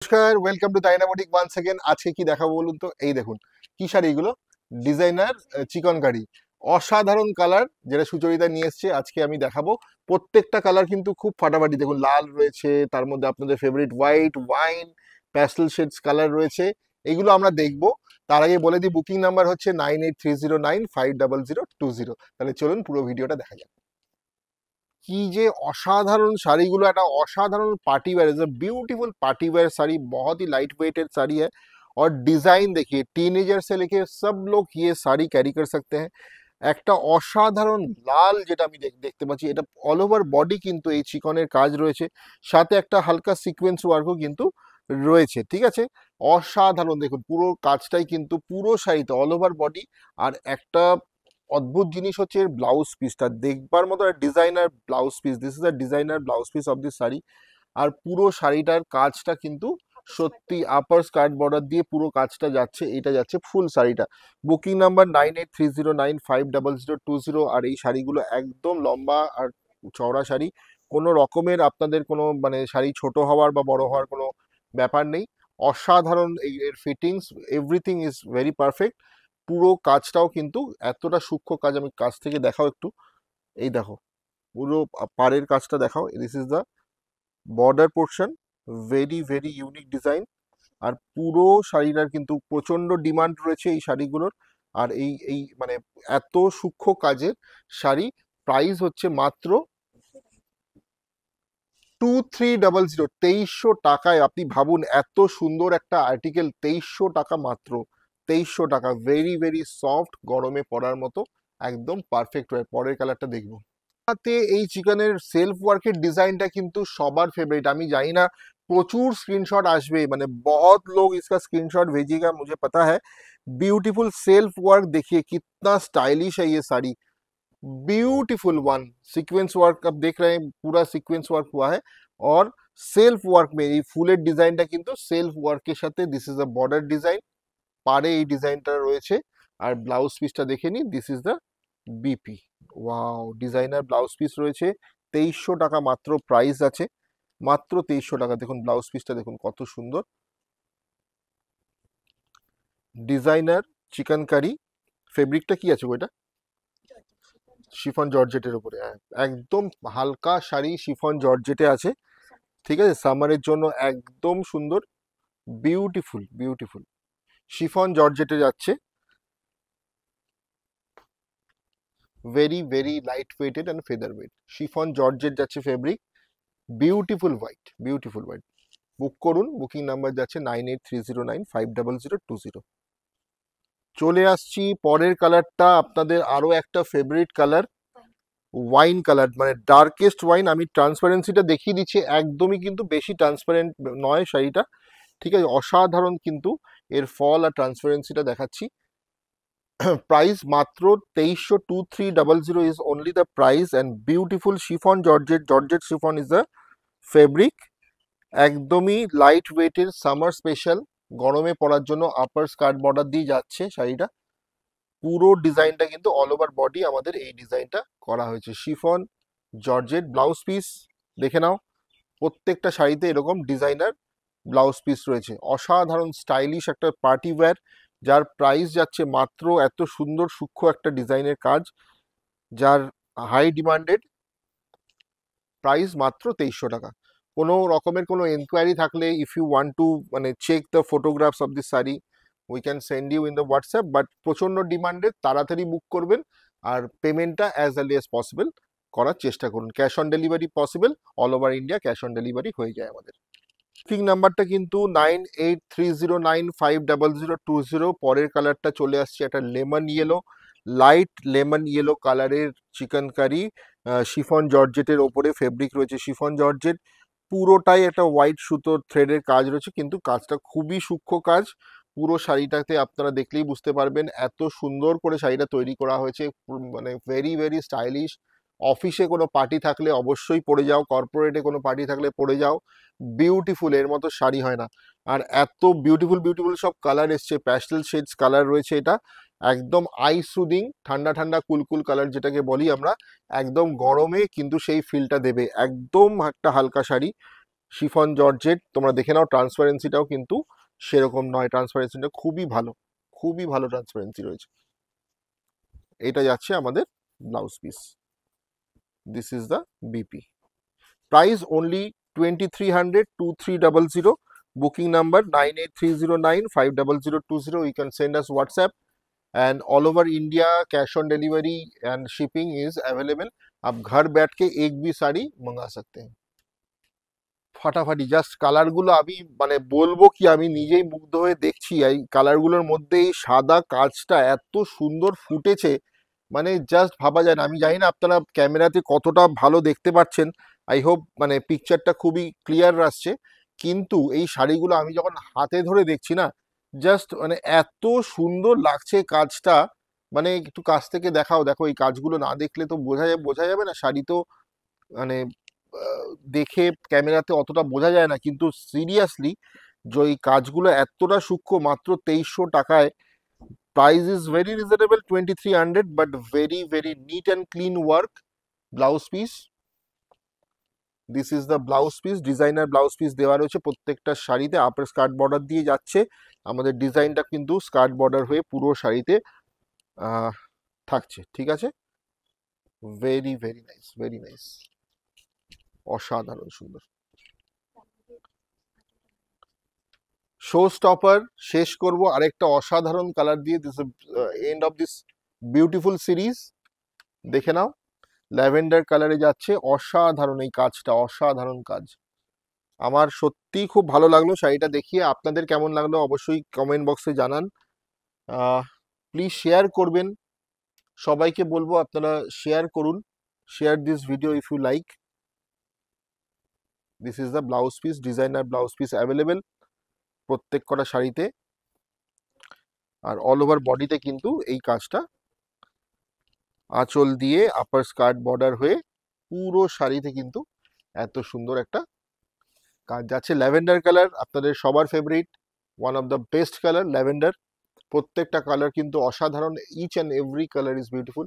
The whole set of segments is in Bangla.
নমস্কার, ওয়েলকাম টু ডাইনামোটিক ওয়ান্স সেকেন্ড। আজকে কি দেখাবো বলুন তো? এই দেখুন কি শাড়ি এগুলো, ডিজাইনার চিকনকারি, অসাধারণ কালার যেটা সুচরিতা নিয়ে এসছে। আজকে আমি দেখাবো প্রত্যেকটা কালার কিন্তু খুব ফাটাফাটি। দেখুন লাল রয়েছে, তার মধ্যে আপনাদের favourite white, wine, pastel shades colour রয়েছে। এগুলো আমরা দেখবো। তার আগে বলে দিই, বুকিং নাম্বার হচ্ছে 9830950020। তাহলে চলুন পুরো ভিডিওটা দেখা যাক। কি যে অসাধারণ শাড়ीগুलो, একটা অসাধাरण party wear, is a beautiful party wear sari, बहुत ही लाइट वेटेड साड़ी है। और डिजाइन देखिए, टीनेजर से लेके सब लोग ये साड़ी कैरी कर सकते हैं। একটা অসাধারণ লাল যেটা আমি দেখতে পাচ্ছি, এটা অল ওভার বডি কিন্তু এই চিকনের কাজ রয়েছে, সাথে একটা হালকা সিকোয়েন্স ওয়ার্কও কিন্তু রয়েছে। ঠিক আছে, অসাধারণ। দেখুন পুরো কাজটাই কিন্তু পুরো শাড়িতে অল ওভার বডি। আর একটা অদ্ভুত জিনিস হচ্ছে এর ব্লাউজ পিসটা, দেখবার মতো designer blouse piece. This is a designer blouse piece of this sari. আর পুরো শাড়িটার কাজটা কিন্তু সত্যি আপার স্কার্ট বর্ডার দিয়ে পুরো কাজটা যাচ্ছে। এটা যাচ্ছে ফুল শাড়িটা। Booking number 9830950020। আর এই শাড়িগুলো একদম লম্বা আর চওড়া শাড়ি। কোনো রকমের আপনাদের কোনো মানে শাড়ি ছোট হওয়ার বা বড় হওয়ার কোনো ব্যাপার নেই। অসাধারণ এর fittings, everything is very perfect. পুরো কাজটাও কিন্তু এতটা সূক্ষ্ম কাজ, আমি কাছ থেকে দেখাও একটু। এই দেখো পুরো পাড়ের কাজটা দেখাও। This is the border portion, very very unique design. আর পুরো শাড়িটার কিন্তু প্রচন্ড ডিমান্ড রয়েছে এই শাড়িগুলোর। আর এই এই মানে এত সূক্ষ্ম কাজের শাড়ি প্রাইস হচ্ছে মাত্র 2300, 2300 টাকায়। আপনি ভাবুন, এত সুন্দর একটা আর্টিকেল 2300 টাকা মাত্র। 2300 টাকা, ভেরি ভেরি সফট, গরমে পরার মতো একদম পারফেক্ট হয়। পরের কালারটা দেখবো। হাতে এই চিকেনের সেলফ ওয়ার্কের ডিজাইনটা কিন্তু সবার ফেভারিট। আমি জানি না প্রচুর স্ক্রিনশট আসবে, মানে बहुत लोग इसका स्क्रीनशॉट भेजिएगा, मुझे पता है। ब्यूटीफुल सेल्फ वर्क देखिए, कितना स्टाइलिश है ये sari. Beautiful one sequence work आप देख रहे हैं, पूरा सीक्वेंस वर्क हुआ है। और সেলফ ওয়ার্ক মে এই ফুলের ডিজাইনটা কিন্তু সেলফ ওয়ার্কের সাথে, this is a border design, পাড়ে এই ডিজাইনটা রয়েছে। আর ব্লাউজ পিসটা দেখে নিন, this is the BP. Wow, designer blouse piece রয়েছে। 2300 টাকা মাত্র প্রাইস আছে, মাত্র 2300 টাকা। দেখুন ব্লাউজ পিসটা দেখুন কত সুন্দর। ডিজাইনার চিকেন কারি, ফেব্রিকটা কি আছে ওইটা? শিফন জর্জেটের উপরে, হ্যাঁ, একদম হালকা শাড়ি, শিফন জর্জেটে আছে। ঠিক আছে, সামারের জন্য একদম সুন্দর, বিউটিফুল বিউটিফুল। শিফন জর্জেটে যাচ্ছে, very very light weighted and feather weight. Chiffon georgette যাচ্ছে fabric, beautiful white, beautiful white. Book করুন, বুকিং নাম্বার যাচ্ছে 9830950020। চলে আসছি পরের কালারটা, আপনাদের আরো একটা ফেভারিট কালার, ওয়াইন কালার, মানে ডার্কেস্ট ওয়াইন। আমি ট্রান্সপারেন্সিটা দেখিয়ে দিচ্ছি, একদমই কিন্তু বেশি ট্রান্সপারেন্ট নয় শাড়িটা। ঠিক আছে, অসাধারণ কিন্তু এর ফল আর ট্রান্সপারেন্সিটা দেখাচ্ছি। প্রাইস মাত্র 2300, 2300 is only the price. And beautiful chiffon georgette, georgette chiffon is the fabric. একদমই লাইট ওয়েটের, সামার স্পেশাল, গরমে পরার জন্য আপার স্কার্ট বর্ডার দিয়ে যাচ্ছে শাড়িটা। পুরো ডিজাইনটা কিন্তু অল ওভার বডি আমাদের এই ডিজাইনটা করা হয়েছে। শিফন জর্জেট ব্লাউজ পিস দেখে নাও, প্রত্যেকটা শাড়িতে এরকম ডিজাইনার ব্লাউজ পিস রয়েছে। অসাধারণ স্টাইলিশ একটা পার্টি ওয়্যার, যার প্রাইস যাচ্ছে মাত্র, এত সুন্দর সূক্ষ্ম একটা ডিজাইনের কাজ, যার হাই ডিমান্ডেড, প্রাইস মাত্র 2300 টাকা। কোনো রকমের কোনো এনকোয়ারি থাকলে, ইফ ইউ ওয়ান্ট টু মানে check the photographs of this sari, we can send you in the WhatsApp. But প্রচণ্ড ডিমান্ডেড, তাড়াতাড়ি বুক করবেন। আর পেমেন্টটা অ্যাজ আর্লি অ্যাজ পসিবল করার চেষ্টা করুন। Cash on delivery possible, all over India cash on delivery হয়ে যায় আমাদের। বুকিং নাম্বারটা কিন্তু 9830950020। পরের কালারটা চলে আসছে একটা lemon yellow, light lemon yellow কালারের চিকেন কারি, শিফন জর্জেটের ওপরে ফেব্রিক রয়েছে শিফন জর্জেট। পুরোটাই একটা হোয়াইট সুতোর থ্রেডের কাজ রয়েছে, কিন্তু কাজটা খুবই সূক্ষ্ম কাজ। পুরো শাড়িটাতে আপনারা দেখলেই বুঝতে পারবেন এত সুন্দর করে শাড়িটা তৈরি করা হয়েছে, মানে ভেরি ভেরি স্টাইলিশ। অফিসে কোনো পার্টি থাকলে অবশ্যই পরে যাও, কর্পোরেটে কোনো পার্টি থাকলে পরে যাও, বিউটিফুল, এর মতো শাড়ি হয় না। আর এত বিউটিফুল বিউটিফুল সব কালার এসছে, প্যাস্টেল শেডস কালার রয়েছে। এটা একদম আই সুদিং, ঠান্ডা ঠান্ডা কুলকুল কালার যেটাকে বলি আমরা, একদম গরমে কিন্তু সেই ফিলটা দেবে। একদম একটা হালকা শাড়ি, শিফন জর্জেট, তোমরা দেখে নাও ট্রান্সপারেন্সিটাও কিন্তু সেরকম নয়, ট্রান্সপারেন্সিটা খুবই ভালো ট্রান্সপারেন্সি রয়েছে। এটা যাচ্ছে আমাদের blouse piece. This is the BP. Price only 2300, 2300, booking number 9830950020। you can send us WhatsApp and all over India cash on delivery and shipping is available। आप घर बैठ के एक भी साड़ी मंगा सकते हैं। ফাটাফাটি জাস্ট কালারগুলো আমি মানে বলবো কি, আমি নিজেই মুগ্ধ হয়ে দেখছি এই কালারগুলোর মধ্যে এই সাদা কাজটা এত সুন্দর ফুটেছে, মানে জাস্ট ভাবা যায় না। আমি জানি না আপনারা ক্যামেরাতে কতটা ভালো দেখতে পাচ্ছেন, আই হোপ মানে পিকচারটা খুবই ক্লিয়ার আসছে, কিন্তু এই শাড়িগুলো আমি যখন হাতে ধরে দেখছি না, জাস্ট মানে এত সুন্দর লাগছে কাজটা। মানে একটু কাছ থেকে দেখাও, দেখো এই কাজগুলো না দেখলে তো বোঝা যাবে না। শাড়ি তো মানে দেখে ক্যামেরাতে অতটা বোঝা যায় না, কিন্তু সিরিয়াসলি যে এই কাজগুলো এতটা সূক্ষ্ম, মাত্র 2300 টাকায়। Price is very reasonable 2300, but very neat and clean work blouse piece. This is the blouse piece, designer blouse piece দেওয়া রয়েছে প্রত্যেকটা শাড়িতে। আপার স্কার্ট বর্ডার দিয়ে যাচ্ছে, আমাদের ডিজাইনটা কিন্তু স্কার্ট বর্ডার হয়ে পুরো শাড়িতে থাকছে। ঠিক আছে, ভেরি নাইস, অসাধারণ সুন্দর। শো স্টপার শেষ করব আরেকটা অসাধারণ কালার দিয়ে। This end of this beautiful series. দেখে নাও, ল্যাভেন্ডার কালারে যাচ্ছে, অসাধারণ এই কাজটা, অসাধারণ কাজ। আমার সত্যিই খুব ভালো লাগলো শাড়িটা দেখিয়ে। আপনাদের কেমন লাগলো অবশ্যই কমেন্ট বক্সে জানান। প্লিজ শেয়ার করবেন, সবাইকে বলবো আপনারা শেয়ার করুন। Share this video if you like. This is the blouse piece, designer blouse piece available প্রত্যেক কটা শাড়িতে। আর অল ওভার বডিতে কিন্তু এই কাজটা আঁচল দিয়ে আপার স্কার্ট বর্ডার হয়ে পুরো শাড়িতে কিন্তু এত সুন্দর একটা কাজ যাচ্ছে। ল্যাভেন্ডার কালার আপনাদের সবার favourite, one of the best colour lavender. প্রত্যেকটা কালার কিন্তু অসাধারণ, each and every colour is beautiful.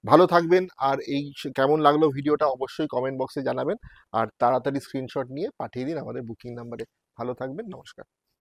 ভালো থাকবেন, আর এই কেমন লাগলো ভিডিওটা অবশ্যই কমেন্ট বক্সে জানাবেন, আর তাড়াতাড়ি স্ক্রিনশট নিয়ে পাঠিয়ে দিন আমাদের বুকিং নাম্বারে। ভালো থাকবেন, নমস্কার।